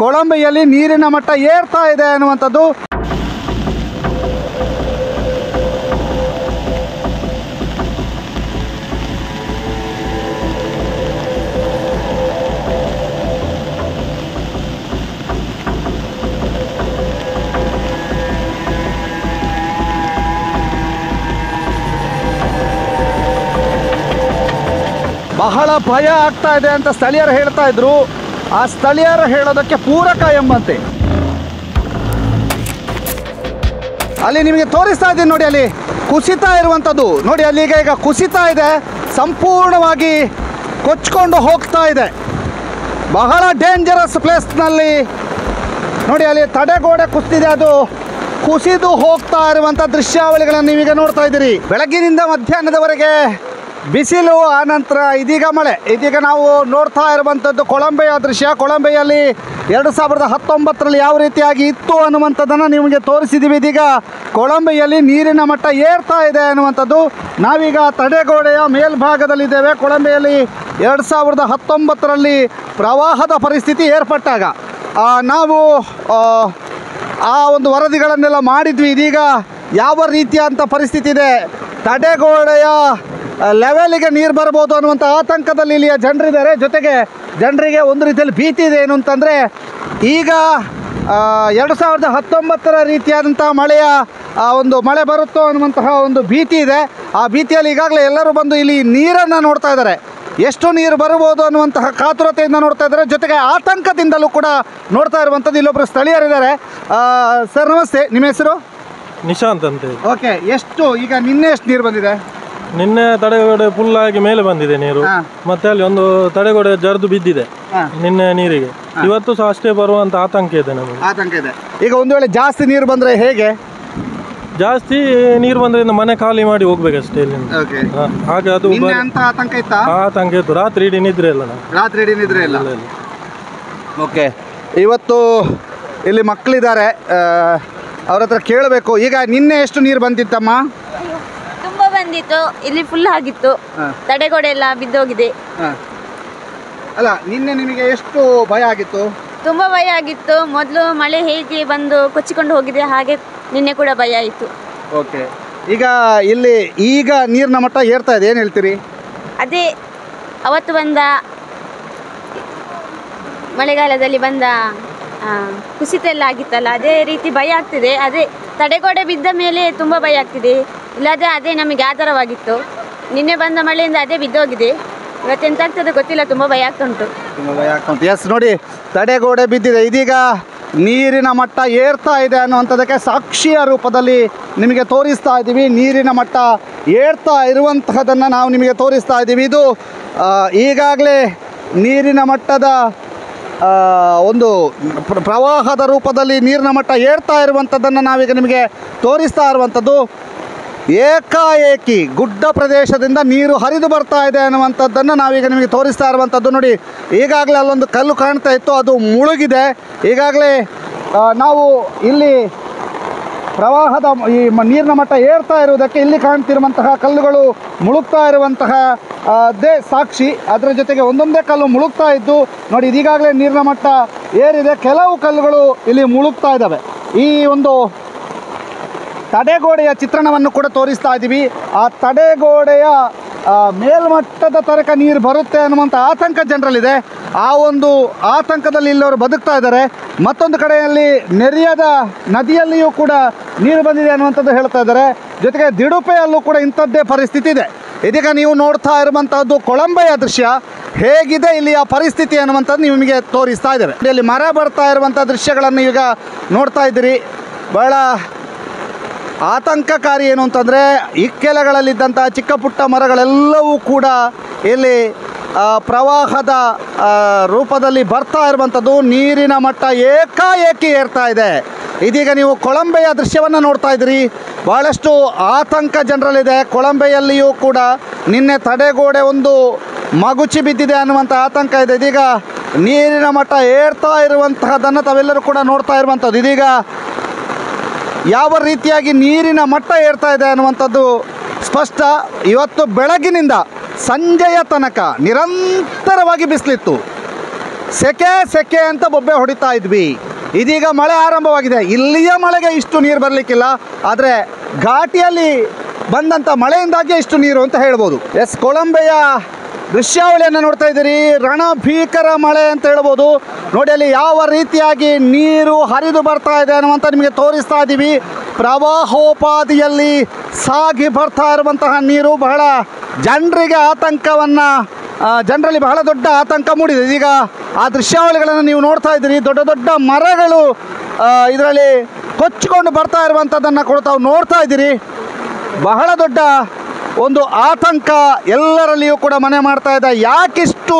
ಕೊಳಂಬೆಯಲ್ಲಿ ನೀರಿನ ಮಟ್ಟ ಏರ್ತಾ ಇದೆ ಅನ್ನುವಂಥದ್ದು. ಬಹಳ ಭಯ ಆಗ್ತಾ ಇದೆ ಅಂತ ಸ್ಥಳೀಯರು ಹೇಳ್ತಾ ಇದ್ರು. ಆ ಸ್ಥಳೀಯರು ಹೇಳೋದಕ್ಕೆ ಪೂರಕ ಎಂಬಂತೆ ಅಲ್ಲಿ ನಿಮಗೆ ತೋರಿಸ್ತಾ ಇದ್ದೀನಿ ನೋಡಿ, ಅಲ್ಲಿ ಕುಸಿತಾ ಇರುವಂಥದ್ದು ನೋಡಿ. ಅಲ್ಲಿಗೆ ಈಗ ಕುಸಿತಾ ಇದೆ, ಸಂಪೂರ್ಣವಾಗಿ ಕೊಚ್ಕೊಂಡು ಹೋಗ್ತಾ ಇದೆ. ಬಹಳ ಡೇಂಜರಸ್ ಪ್ಲೇಸ್ನಲ್ಲಿ ನೋಡಿ, ಅಲ್ಲಿ ತಡೆಗೋಡೆ ಕುಸಿದಿದೆ, ಅದು ಕುಸಿದು ಹೋಗ್ತಾ ಇರುವಂಥ ದೃಶ್ಯಾವಳಿಗಳನ್ನು ನೀವೀಗ ನೋಡ್ತಾ ಇದ್ದೀರಿ. ಬೆಳಗ್ಗಿನಿಂದ ಮಧ್ಯಾಹ್ನದವರೆಗೆ ಬಿಸಿಲು, ಆನಂತರ ಇದೀಗ ಮಳೆ. ಇದೀಗ ನಾವು ನೋಡ್ತಾ ಇರುವಂಥದ್ದು ಕೊಳಂಬೆಯ ದೃಶ್ಯ. ಕೊಳಂಬೆಯಲ್ಲಿ 2019ರಲ್ಲಿ ಯಾವ ರೀತಿಯಾಗಿ ಇತ್ತು ಅನ್ನುವಂಥದ್ದನ್ನು ನಿಮಗೆ ತೋರಿಸಿದ್ದೀವಿ. ಇದೀಗ ಕೊಳಂಬೆಯಲ್ಲಿ ನೀರಿನ ಮಟ್ಟ ಏರ್ತಾ ಇದೆ ಅನ್ನುವಂಥದ್ದು. ನಾವೀಗ ತಡೆಗೋಡೆಯ ಮೇಲ್ಭಾಗದಲ್ಲಿದ್ದೇವೆ. ಕೊಳಂಬೆಯಲ್ಲಿ 2019ರಲ್ಲಿ ಪ್ರವಾಹದ ಪರಿಸ್ಥಿತಿ ಏರ್ಪಟ್ಟಾಗ ನಾವು ಆ ಒಂದು ವರದಿಗಳನ್ನೆಲ್ಲ ಮಾಡಿದ್ವಿ. ಇದೀಗ ಯಾವ ರೀತಿಯಂಥ ಪರಿಸ್ಥಿತಿ ಇದೆ, ತಡೆಗೋಡೆಯ ಲೆವೆಲಿಗೆ ನೀರು ಬರ್ಬೋದು ಅನ್ನುವಂಥ ಆತಂಕದಲ್ಲಿ ಇಲ್ಲಿಯ ಜನರಿದ್ದಾರೆ. ಜೊತೆಗೆ ಜನರಿಗೆ ಒಂದು ರೀತಿಯಲ್ಲಿ ಭೀತಿ ಇದೆ. ಏನು ಅಂತಂದರೆ, ಈಗ 2019ರ ರೀತಿಯಾದಂಥ ಮಳೆ ಬರುತ್ತೋ ಅನ್ನುವಂತಹ ಒಂದು ಭೀತಿ ಇದೆ. ಆ ಭೀತಿಯಲ್ಲಿ ಈಗಾಗಲೇ ಎಲ್ಲರೂ ಬಂದು ಇಲ್ಲಿ ನೀರನ್ನು ನೋಡ್ತಾ ಇದ್ದಾರೆ. ಎಷ್ಟು ನೀರು ಬರ್ಬೋದು ಅನ್ನುವಂತಹ ಕಾತುರತೆಯಿಂದ ನೋಡ್ತಾ ಇದ್ದಾರೆ. ಜೊತೆಗೆ ಆತಂಕದಿಂದಲೂ ಕೂಡ ನೋಡ್ತಾ ಇರುವಂಥದ್ದು. ಇಲ್ಲೊಬ್ಬರು ಸ್ಥಳೀಯರಿದ್ದಾರೆ. ಸರ್ ನಮಸ್ತೆ, ನಿಮ್ಮ ಹೆಸರು? ನಿಶಾಂತ್ ಅಂತ. ಓಕೆ, ಎಷ್ಟು ಈಗ ನಿನ್ನೆ ಎಷ್ಟು ನೀರು ಬಂದಿದೆ? ನಿನ್ನೆ ತಡೆಗೋಡೆ ಫುಲ್ ಆಗಿ ಮೇಲೆ ಬಂದಿದೆ ನೀರು. ಮತ್ತೆ ಅಲ್ಲಿ ಒಂದು ತಡೆಗೋಡೆ ಜರಿದು ಬಿದ್ದಿದೆ ನಿನ್ನೆ ನೀರಿಗೆ. ಇವತ್ತು ಸಹ ಅಷ್ಟೇ ಬರುವಂತ ಆತಂಕ ಇದೆ ನಮಗೆ. ಆತಂಕ ಇದೆ. ಈಗ ಒಂದು ವೇಳೆ ಜಾಸ್ತಿ ನೀರು ಬಂದ್ರೆ ಹೇಗೆ? ಜಾಸ್ತಿ ನೀರು ಬಂದ್ರಿಂದ ಮನೆ ಖಾಲಿ ಮಾಡಿ ಹೋಗ್ಬೇಕಷ್ಟೇ ಇಲ್ಲಿಂದ. ಹಾಗೆ ಅದು ಆತಂಕ ಇತ್ತಾ? ಆತಂಕ ಇತ್ತು. ರಾತ್ರಿ ಇಡೀ ನಿದ್ರೆ ಇಲ್ಲ ನಾವು. ರಾತ್ರಿ ಇಡೀ ನಿದ್ರೆ ಇಲ್ಲ. ಓಕೆ, ಇವತ್ತು ಇಲ್ಲಿ ಮಕ್ಕಳಿದ್ದಾರೆ, ಅವ್ರ ಹತ್ರ ಕೇಳಬೇಕು. ಈಗ ನಿನ್ನೆ ಎಷ್ಟು ನೀರು ಬಂದಿತ್ತಮ್ಮ? ತುಂಬಾ ಬಂದಿತ್ತು, ಇಲ್ಲಿ ಫುಲ್ ಆಗಿತ್ತು, ತಡೆಗೋಡೆ ಎಲ್ಲ ಬಿದ್ದೋಗಿದೆ. ಅಲ್ಲ, ನಿನ್ನೆ ನಿಮಗೆ ಎಷ್ಟು ಭಯ ಆಗಿತ್ತು? ತುಂಬಾ ಭಯ ಆಗಿತ್ತು. ಮೊದಲು ಮಳೆ ಹೇಗೆ ಬಂದು ಕೊಚ್ಚಿಕೊಂಡು ಹೋಗಿದೆ, ಹಾಗೆ ನಿನ್ನೆ ಕೂಡ ಭಯ ಆಯಿತು. ಓಕೆ, ಈಗ ನೀರಿನ ಮಟ್ಟ ಏರ್ತಾ ಇದೆ, ಏನು ಹೇಳ್ತೀರಿ? ಅದೇ ಅವತ್ತು ಬಂದ ಮಳೆಗಾಲದಲ್ಲಿ ಬಂದ ಕುಸಿತ ಎಲ್ಲ ಆಗಿತ್ತಲ್ಲ, ಅದೇ ರೀತಿ ಭಯ ಆಗ್ತಿದೆ. ಅದೇ ತಡೆಗೋಡೆ ಬಿದ್ದ ಮೇಲೆ ತುಂಬ ಭಯ ಆಗ್ತಿದೆ. ಇಲ್ಲದೆ ಅದೇ ನಮಗೆ ಆಧಾರವಾಗಿತ್ತು. ನಿನ್ನೆ ಬಂದ ಮಳೆಯಿಂದ ಅದೇ ಬಿದ್ದೋಗಿದೆ. ಇವತ್ತೆಂತ ಆಗ್ತದೆ ಗೊತ್ತಿಲ್ಲ, ತುಂಬ ಭಯ ಆಗ್ತುಂಟು. ಎಸ್, ನೋಡಿ, ತಡೆಗೋಡೆ ಬಿದ್ದಿದೆ. ಇದೀಗ ನೀರಿನ ಮಟ್ಟ ಏರ್ತಾ ಇದೆ ಅನ್ನುವಂಥದ್ದಕ್ಕೆ ಸಾಕ್ಷಿಯ ರೂಪದಲ್ಲಿ ನಿಮಗೆ ತೋರಿಸ್ತಾ ಇದ್ದೀವಿ. ನೀರಿನ ಮಟ್ಟ ಏರ್ತಾ ಇರುವಂತಹದನ್ನು ನಾವು ನಿಮಗೆ ತೋರಿಸ್ತಾ ಇದ್ದೀವಿ. ಇದು ಈಗಾಗಲೇ ನೀರಿನ ಮಟ್ಟದ ಒಂದು ಪ್ರವಾಹದ ರೂಪದಲ್ಲಿ ನೀರಿನ ಮಟ್ಟ ಏರ್ತಾ ಇರುವಂಥದ್ದನ್ನು ನಾವೀಗ ನಿಮಗೆ ತೋರಿಸ್ತಾ ಇರುವಂಥದ್ದು. ಏಕಾಏಕಿ ಗುಡ್ಡ ಪ್ರದೇಶದಿಂದ ನೀರು ಹರಿದು ಬರ್ತಾ ಇದೆ ಅನ್ನುವಂಥದ್ದನ್ನು ನಾವೀಗ ನಿಮಗೆ ತೋರಿಸ್ತಾ ಇರುವಂಥದ್ದು. ನೋಡಿ, ಈಗಾಗಲೇ ಅಲ್ಲೊಂದು ಕಲ್ಲು ಕಾಣ್ತಾ ಇತ್ತು, ಅದು ಮುಳುಗಿದೆ. ಈಗಾಗಲೇ ನಾವು ಇಲ್ಲಿ ಪ್ರವಾಹದ ಈ ನೀರಿನ ಮಟ್ಟ ಏರ್ತಾ ಇರುವುದಕ್ಕೆ ಇಲ್ಲಿ ಕಾಣ್ತಿರುವಂತಹ ಕಲ್ಲುಗಳು ಮುಳುಗ್ತಾ ಇರುವಂತಹ ಅದೇ ಸಾಕ್ಷಿ. ಅದರ ಜೊತೆಗೆ ಒಂದೊಂದೇ ಕಲ್ಲು ಮುಳುಗ್ತಾ ಇದ್ದು ನೋಡಿ, ಇದೀಗಾಗಲೇ ನೀರಿನ ಮಟ್ಟ ಏರಿದೆ. ಕೆಲವು ಕಲ್ಲುಗಳು ಇಲ್ಲಿ ಮುಳುಗ್ತಾ ಇದ್ದಾವೆ. ಈ ಒಂದು ತಡೆಗೋಡೆಯ ಚಿತ್ರಣವನ್ನು ಕೂಡ ತೋರಿಸ್ತಾ ಇದ್ದೀವಿ. ಆ ತಡೆಗೋಡೆಯ ಮೇಲ್ಮಟ್ಟದ ತನಕ ನೀರು ಬರುತ್ತೆ ಅನ್ನುವಂಥ ಆತಂಕ ಜನರಲ್ಲಿದೆ. ಆ ಒಂದು ಆತಂಕದಲ್ಲಿ ಇಲ್ಲವರು ಬದುಕ್ತಾ ಇದ್ದಾರೆ. ಮತ್ತೊಂದು ಕಡೆಯಲ್ಲಿ ನೆರೆಯದ ನದಿಯಲ್ಲಿಯೂ ಕೂಡ ನೀರು ಬಂದಿದೆ ಅನ್ನುವಂಥದ್ದು ಹೇಳ್ತಾ ಇದ್ದಾರೆ. ಜೊತೆಗೆ ದಿಡುಪೆಯಲ್ಲೂ ಕೂಡ ಇಂಥದ್ದೇ ಪರಿಸ್ಥಿತಿ ಇದೆ. ಇದೀಗ ನೀವು ನೋಡ್ತಾ ಇರುವಂಥದ್ದು ಕೊಳಂಬೆಯ ದೃಶ್ಯ. ಹೇಗಿದೆ ಇಲ್ಲಿಯ ಪರಿಸ್ಥಿತಿ ಅನ್ನುವಂಥದ್ದು ನಿಮಗೆ ತೋರಿಸ್ತಾ ಇದ್ದೇವೆ. ಇಲ್ಲಿ ಮರ ಬರ್ತಾ ಇರುವಂಥ ದೃಶ್ಯಗಳನ್ನು ಈಗ ನೋಡ್ತಾ ಇದ್ದೀರಿ. ಬಹಳ ಆತಂಕಕಾರಿ ಏನು ಅಂತಂದರೆ, ಇಕ್ಕೆಲಗಳಲ್ಲಿದ್ದಂಥ ಚಿಕ್ಕ ಪುಟ್ಟ ಮರಗಳೆಲ್ಲವೂ ಕೂಡ ಇಲ್ಲಿ ಪ್ರವಾಹದ ರೂಪದಲ್ಲಿ ಬರ್ತಾ ಇರುವಂಥದ್ದು. ನೀರಿನ ಮಟ್ಟ ಏಕಾಏಕಿ ಏರ್ತಾ ಇದೆ. ಇದೀಗ ನೀವು ಕೊಳಂಬೆಯ ದೃಶ್ಯವನ್ನು ನೋಡ್ತಾ ಇದ್ದೀರಿ. ಭಾಳಷ್ಟು ಆತಂಕ ಜನರಲ್ಲಿದೆ. ಕೊಳಂಬೆಯಲ್ಲಿಯೂ ಕೂಡ ನಿನ್ನೆ ತಡೆಗೋಡೆ ಒಂದು ಮಗುಚಿ ಬಿದ್ದಿದೆ ಅನ್ನುವಂಥ ಆತಂಕ ಇದೆ. ಇದೀಗ ನೀರಿನ ಮಟ್ಟ ಏರ್ತಾ ಇರುವಂತಹದನ್ನು ತಾವೆಲ್ಲರೂ ಕೂಡ ನೋಡ್ತಾ ಇರುವಂಥದ್ದು. ಇದೀಗ ಯಾವ ರೀತಿಯಾಗಿ ನೀರಿನ ಮಟ್ಟ ಏರ್ತಾ ಇದೆ ಅನ್ನುವಂಥದ್ದು ಸ್ಪಷ್ಟ. ಇವತ್ತು ಬೆಳಗಿನಿಂದ ಸಂಜೆಯ ತನಕ ನಿರಂತರವಾಗಿ ಬಿಸಿಲಿತ್ತು. ಸೆಕೆ ಸೆಕೆ ಅಂತ ಬೊಬ್ಬೆ ಹೊಡಿತಾ ಇದ್ವಿ. ಇದೀಗ ಮಳೆ ಆರಂಭವಾಗಿದೆ. ಇಲ್ಲಿಯ ಮಳೆಗೆ ಇಷ್ಟು ನೀರು ಬರಲಿಕ್ಕಿಲ್ಲ, ಆದರೆ ಘಾಟಿಯಲ್ಲಿ ಬಂದಂಥ ಮಳೆಯಿಂದಾಗಿ ಇಷ್ಟು ನೀರು ಅಂತ ಹೇಳ್ಬೋದು. ಎಸ್, ಕೊಳಂಬೆಯ ದೃಶ್ಯಾವಳಿಯನ್ನು ನೋಡ್ತಾ ಇದ್ದೀರಿ. ರಣಭೀಕರ ಮಳೆ ಅಂತ ಹೇಳ್ಬೋದು. ನೋಡಿ ಅಲ್ಲಿ ಯಾವ ರೀತಿಯಾಗಿ ನೀರು ಹರಿದು ಬರ್ತಾ ಇದೆ ಅನ್ನುವಂಥ ನಿಮಗೆ ತೋರಿಸ್ತಾ ಇದ್ದೀವಿ. ಪ್ರವಾಹೋಪಾದಿಯಲ್ಲಿ ಸಾಗಿ ಬರ್ತಾ ಇರುವಂತಹ ನೀರು ಬಹಳ ಜನರಿಗೆ ಜನರಲ್ಲಿ ಬಹಳ ದೊಡ್ಡ ಆತಂಕ ಮೂಡಿದೆ. ಈಗ ಆ ದೃಶ್ಯಾವಳಿಗಳನ್ನು ನೀವು ನೋಡ್ತಾ ಇದ್ದೀರಿ. ದೊಡ್ಡ ದೊಡ್ಡ ಮರಗಳು ಇದರಲ್ಲಿ ಕೊಚ್ಚಿಕೊಂಡು ಬರ್ತಾ ಇರುವಂಥದ್ದನ್ನು ಕೂಡ ತಾವು ನೋಡ್ತಾ ಇದ್ದೀರಿ. ಬಹಳ ದೊಡ್ಡ ಒಂದು ಆತಂಕ ಎಲ್ಲರಲ್ಲಿಯೂ ಕೂಡ ಮನೆ ಮಾಡ್ತಾ ಇದೆ. ಯಾಕಿಷ್ಟು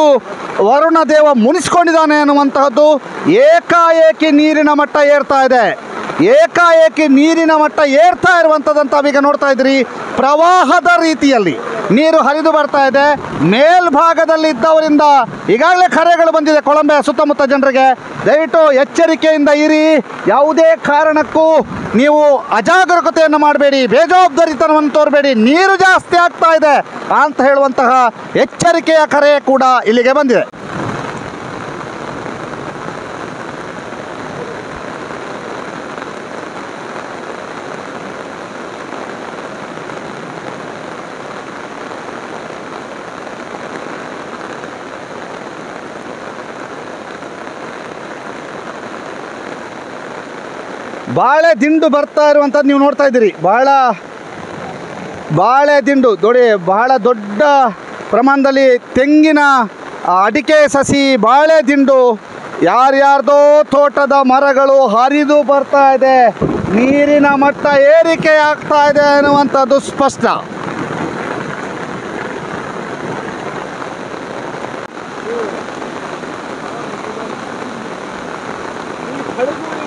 ವರುಣ ದೇವ ಮುನಿಸ್ಕೊಂಡಿದ್ದಾನೆ ಅನ್ನುವಂತಹದ್ದು. ಏಕಾಏಕಿ ನೀರಿನ ಮಟ್ಟ ಏರ್ತಾ ಇದೆ. ಏಕಾಏಕಿ ನೀರಿನ ಮಟ್ಟ ಏರ್ತಾ ಇರುವಂಥದ್ದಂತ ಈಗ ನೋಡ್ತಾ ಇದ್ದೀರಿ. ಪ್ರವಾಹದ ರೀತಿಯಲ್ಲಿ ನೀರು ಹರಿದು ಬರ್ತಾ ಇದೆ. ಮೇಲ್ಭಾಗದಲ್ಲಿ ಇದ್ದವರಿಂದ ಈಗಾಗಲೇ ಕರೆಗಳು ಬಂದಿದೆ ಕೊಳಂಬೆ ಸುತ್ತಮುತ್ತ ಜನರಿಗೆ. ದಯವಿಟ್ಟು ಎಚ್ಚರಿಕೆಯಿಂದ ಇರಿ. ಯಾವುದೇ ಕಾರಣಕ್ಕೂ ನೀವು ಅಜಾಗರೂಕತೆಯನ್ನು ಮಾಡಬೇಡಿ, ಬೇಜವಾಬ್ದಾರಿತನವನ್ನು ತೋರಬೇಡಿ. ನೀರು ಜಾಸ್ತಿ ಆಗ್ತಾ ಇದೆ ಅಂತ ಹೇಳುವಂತಹ ಎಚ್ಚರಿಕೆಯ ಕರೆ ಕೂಡ ಇಲ್ಲಿಗೆ ಬಂದಿದೆ. ಬಾಳೆ ದಿಂಡು ಬರ್ತಾ ಇರುವಂಥದ್ದು ನೀವು ನೋಡ್ತಾ ಇದ್ದೀರಿ. ಬಾಳೆ ದಿಂಡು ನೋಡಿ, ಬಹಳ ದೊಡ್ಡ ಪ್ರಮಾಣದಲ್ಲಿ ತೆಂಗಿನ ಅಡಿಕೆ ಸಸಿ, ಬಾಳೆ ದಿಂಡು, ಯಾರ್ಯಾರ್ದೋ ತೋಟದ ಮರಗಳು ಹರಿದು ಬರ್ತಾ ಇದೆ. ನೀರಿನ ಮಟ್ಟ ಏರಿಕೆ ಆಗ್ತಾ ಇದೆ ಅನ್ನುವಂಥದ್ದು ಸ್ಪಷ್ಟ.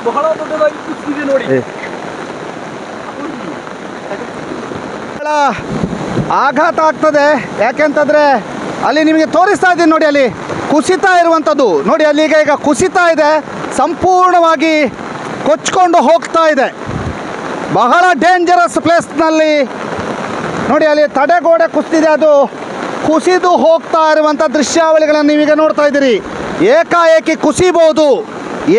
ಬಹಳ ದೊಡ್ಡದಾಗಿ ಕುಸಿದಿದೆ ನೋಡಿ. ಬಹಳ ಆಘಾತ ಆಗ್ತದೆ. ಯಾಕೆಂತಂದರೆ ಅಲ್ಲಿ ನಿಮಗೆ ತೋರಿಸ್ತಾ ಇದ್ದೀನಿ ನೋಡಿ, ಅಲ್ಲಿ ಕುಸಿತಾ ಇರುವಂಥದ್ದು ನೋಡಿ. ಅಲ್ಲಿಗೆ ಈಗ ಕುಸಿತಾ ಇದೆ, ಸಂಪೂರ್ಣವಾಗಿ ಕೊಚ್ಕೊಂಡು ಹೋಗ್ತಾ ಇದೆ. ಬಹಳ ಡೇಂಜರಸ್ ಪ್ಲೇಸ್ನಲ್ಲಿ ನೋಡಿ, ಅಲ್ಲಿ ತಡೆಗೋಡೆ ಕುಸಿದಿದೆ, ಅದು ಕುಸಿದು ಹೋಗ್ತಾ ಇರುವಂಥ ದೃಶ್ಯಾವಳಿಗಳನ್ನು ನೀವೀಗ ನೋಡ್ತಾ ಇದ್ದೀರಿ. ಏಕಾಏಕಿ ಕುಸಿಬೋದು,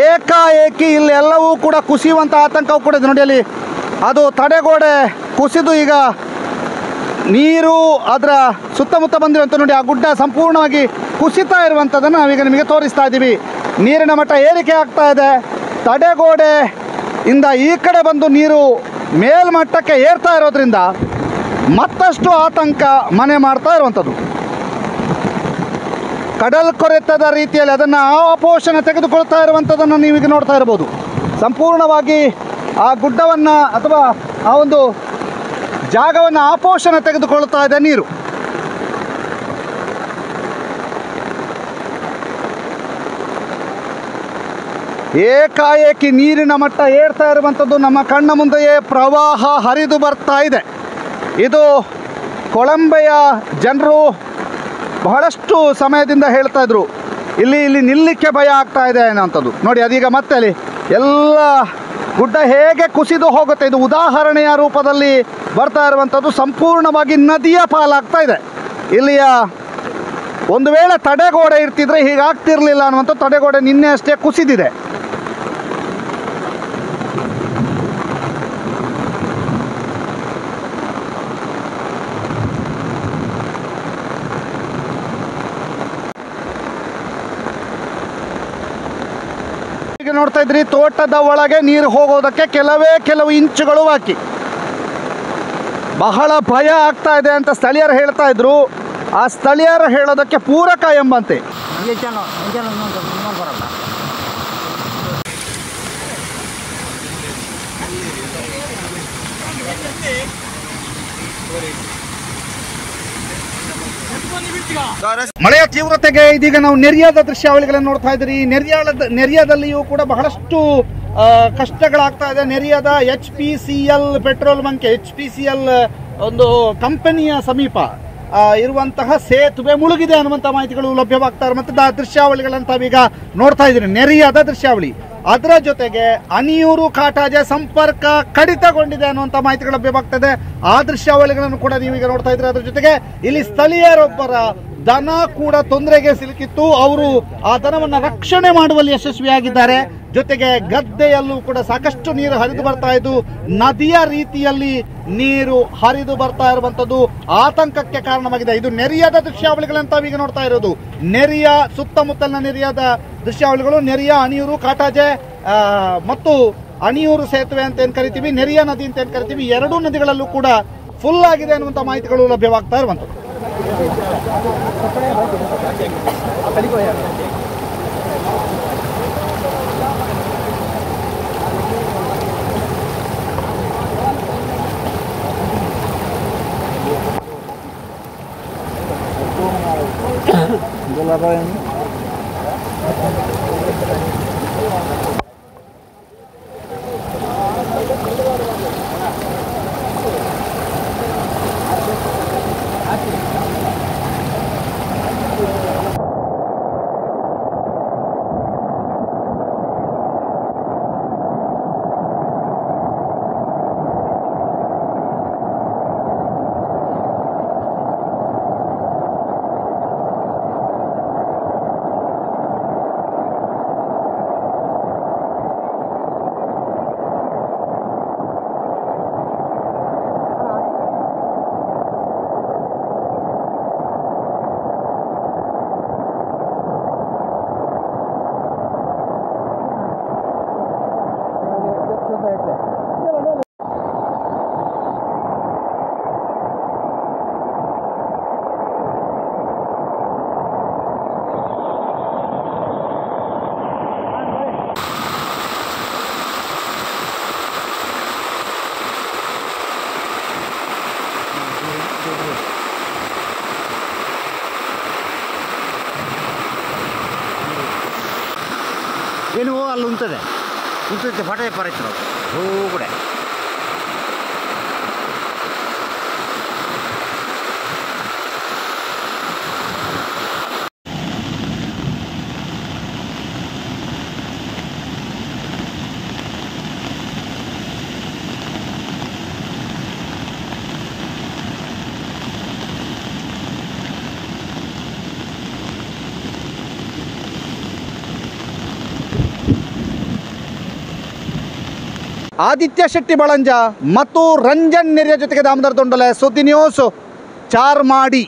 ಏಕಾಏಕಿ ಇಲ್ಲಿ ಎಲ್ಲವೂ ಕೂಡ ಕುಸಿಯುವಂಥ ಆತಂಕವೂ ಕೂಡ ಇದೆ ನೋಡಿ. ಅಲ್ಲಿ ಅದು ತಡೆಗೋಡೆ ಕುಸಿದು ಈಗ ನೀರು ಅದರ ಸುತ್ತಮುತ್ತ ಬಂದಿರುವಂಥ ನೋಡಿ, ಆ ಗುಡ್ಡ ಸಂಪೂರ್ಣವಾಗಿ ಕುಸಿತಾ ಇರುವಂಥದ್ದನ್ನು ನಾವೀಗ ನಿಮಗೆ ತೋರಿಸ್ತಾ ಇದ್ದೀವಿ. ನೀರಿನ ಮಟ್ಟ ಏರಿಕೆ ಆಗ್ತಾ ಇದೆ. ತಡೆಗೋಡೆಯಿಂದ ಈ ಕಡೆ ಬಂದು ನೀರು ಮೇಲ್ಮಟ್ಟಕ್ಕೆ ಏರ್ತಾ ಇರೋದ್ರಿಂದ ಮತ್ತಷ್ಟು ಆತಂಕ ಮನೆ ಮಾಡ್ತಾ ಇರುವಂಥದ್ದು. ಕಡಲ್ ಕೊರೆತದ ರೀತಿಯಲ್ಲಿ ಅದನ್ನು ಆಪೋಷಣೆ ತೆಗೆದುಕೊಳ್ತಾ ಇರುವಂಥದ್ದನ್ನು ನೀವೀಗ ನೋಡ್ತಾ ಇರ್ಬೋದು. ಸಂಪೂರ್ಣವಾಗಿ ಆ ಗುಡ್ಡವನ್ನು ಅಥವಾ ಆ ಒಂದು ಜಾಗವನ್ನು ಆಪೋಷಣೆ ತೆಗೆದುಕೊಳ್ತಾ ಇದೆ ನೀರು. ಏಕಾಏಕಿ ನೀರಿನ ಮಟ್ಟ ಏರ್ತಾ ಇರುವಂಥದ್ದು ನಮ್ಮ ಕಣ್ಣ ಮುಂದೆಯೇ ಪ್ರವಾಹ ಹರಿದು ಬರ್ತಾ ಇದೆ. ಇದು ಕೊಳಂಬೆಯ ಜನರು ಬಹಳಷ್ಟು ಸಮಯದಿಂದ ಹೇಳ್ತಾ ಇದ್ರು, ಇಲ್ಲಿ ನಿಲ್ಲಕ್ಕೆ ಭಯ ಆಗ್ತಾ ಇದೆ ಅನ್ನೋಂಥದ್ದು ನೋಡಿ. ಅದೀಗ ಮತ್ತೆ ಅಲ್ಲಿ ಎಲ್ಲ ಗುಡ್ಡ ಹೇಗೆ ಕುಸಿದು ಹೋಗುತ್ತೆ, ಇದು ಉದಾಹರಣೆಯ ರೂಪದಲ್ಲಿ ಬರ್ತಾ ಇರುವಂಥದ್ದು. ಸಂಪೂರ್ಣವಾಗಿ ನದಿಯ ಪಾಲಾಗ್ತಾ ಇದೆ. ಇಲ್ಲಿಯ ಒಂದು ವೇಳೆ ತಡೆಗೋಡೆ ಇರ್ತಿದ್ರೆ ಹೀಗಾಗ್ತಿರ್ಲಿಲ್ಲ ಅನ್ನುವಂಥ ತಡೆಗೋಡೆ ನಿನ್ನೆ ಅಷ್ಟೇ ಕುಸಿದಿದೆ. ನೋಡ್ತಾ ಇದ್ರಿ, ತೋಟದ ಒಳಗೆ ನೀರು ಹೋಗೋದಕ್ಕೆ ಕೆಲವು ಇಂಚುಗಳು ಬಾಕಿ. ಬಹಳ ಭಯ ಆಗ್ತಾ ಇದೆ ಅಂತ ಸ್ಥಳೀಯರು ಹೇಳ್ತಾ ಇದ್ರು. ಆ ಸ್ಥಳೀಯರು ಹೇಳೋದಕ್ಕೆ ಪೂರಕ ಎಂಬಂತೆ. ಮಳೆಯ ತೀವ್ರತೆಗೆ ಇದೀಗ ನಾವು ನೆರಿಯಾದ ದೃಶ್ಯಾವಳಿಗಳನ್ನು ನೋಡ್ತಾ ಇದ್ದೀರಿ. ನೆರಿಯಾದಲ್ಲಿಯೂ ಕೂಡ ಬಹಳಷ್ಟು ಕಷ್ಟಗಳಾಗ್ತಾ ಇದೆ. ನೆರಿಯಾದ HPCL ಪೆಟ್ರೋಲ್ ಬಂಕ್, HPCL ಒಂದು ಕಂಪನಿಯ ಸಮೀಪ ಇರುವಂತಹ ಸೇತುವೆ ಮುಳುಗಿದೆ ಅನ್ನುವಂಥ ಮಾಹಿತಿಗಳು ಲಭ್ಯವಾಗ್ತಾ ಇರುವಂಥದ್ದು. ಆ ದೃಶ್ಯಾವಳಿಗಳಂತ ಈಗ ನೋಡ್ತಾ ಇದ್ದೀರಿ, ನೆರಿಯಾದ ದೃಶ್ಯಾವಳಿ. ಅದರ ಜೊತೆಗೆ ಅನಿಯೂರು ಕಾಟಾಜೆ ಸಂಪರ್ಕ ಕಡಿತಗೊಂಡಿದೆ ಅನ್ನುವಂಥ ಮಾಹಿತಿಗಳು ಲಭ್ಯವಾಗ್ತದೆ. ಆ ದೃಶ್ಯಾವಳಿಗಳನ್ನು ಕೂಡ ನೀವೀಗ ನೋಡ್ತಾ ಇದ್ದೀರಿ. ಅದ್ರ ಜೊತೆಗೆ ಇಲ್ಲಿ ಸ್ಥಳೀಯರೊಬ್ಬರ ದನ ಕೂಡ ತೊಂದರೆಗೆ ಸಿಲುಕಿತ್ತು. ಅವರು ಆ ದನವನ್ನು ರಕ್ಷಣೆ ಮಾಡುವಲ್ಲಿ ಯಶಸ್ವಿಯಾಗಿದ್ದಾರೆ. ಜೊತೆಗೆ ಗದ್ದೆಯಲ್ಲೂ ಕೂಡ ಸಾಕಷ್ಟು ನೀರು ಹರಿದು ಬರ್ತಾ ಇದ್ದು, ನದಿಯ ರೀತಿಯಲ್ಲಿ ನೀರು ಹರಿದು ಬರ್ತಾ ಇರುವಂತದ್ದು ಆತಂಕಕ್ಕೆ ಕಾರಣವಾಗಿದೆ. ಇದು ನೆರಿಯದ ದೃಶ್ಯಾವಳಿಗಳಂತ ಈಗ ನೋಡ್ತಾ ಇರೋದು. ನೆರಿಯ ಸುತ್ತಮುತ್ತಲಿನ ನೆರಿಯದ ದೃಶ್ಯಾವಳಿಗಳು. ನೆರಿಯ, ಅಣಿಯೂರು, ಕಾಟಾಜೆ ಮತ್ತು ಅಣಿಯೂರು ಸೇತುವೆ ಅಂತ ಏನ್ ಕರಿತೀವಿ, ನೆರಿಯ ನದಿ ಅಂತ ಏನ್ ಕರಿತೀವಿ, ಎರಡೂ ನದಿಗಳಲ್ಲೂ ಕೂಡ ಫುಲ್ ಆಗಿದೆ ಅನ್ನುವಂಥ ಮಾಹಿತಿಗಳು ಲಭ್ಯವಾಗ್ತಾ ಇರುವಂಥದ್ದು. ಏನು ಅಲ್ಲಿ ಉಂಟದೆ ಫಟೆ ಪರೈತರು ಹೂ ಕೂಡ ಆದಿತ್ಯ ಶೆಟ್ಟಿ ಬಳಂಜ ಮತ್ತು ರಂಜನ್ ನೆರಿಯ ಜೊತೆಗೆ ದಾಮೋದರ ದೊಂಡಲೆ, ಸುದ್ದಿ ನ್ಯೂಸ್, ಚಾರ್ಮಾಡಿ.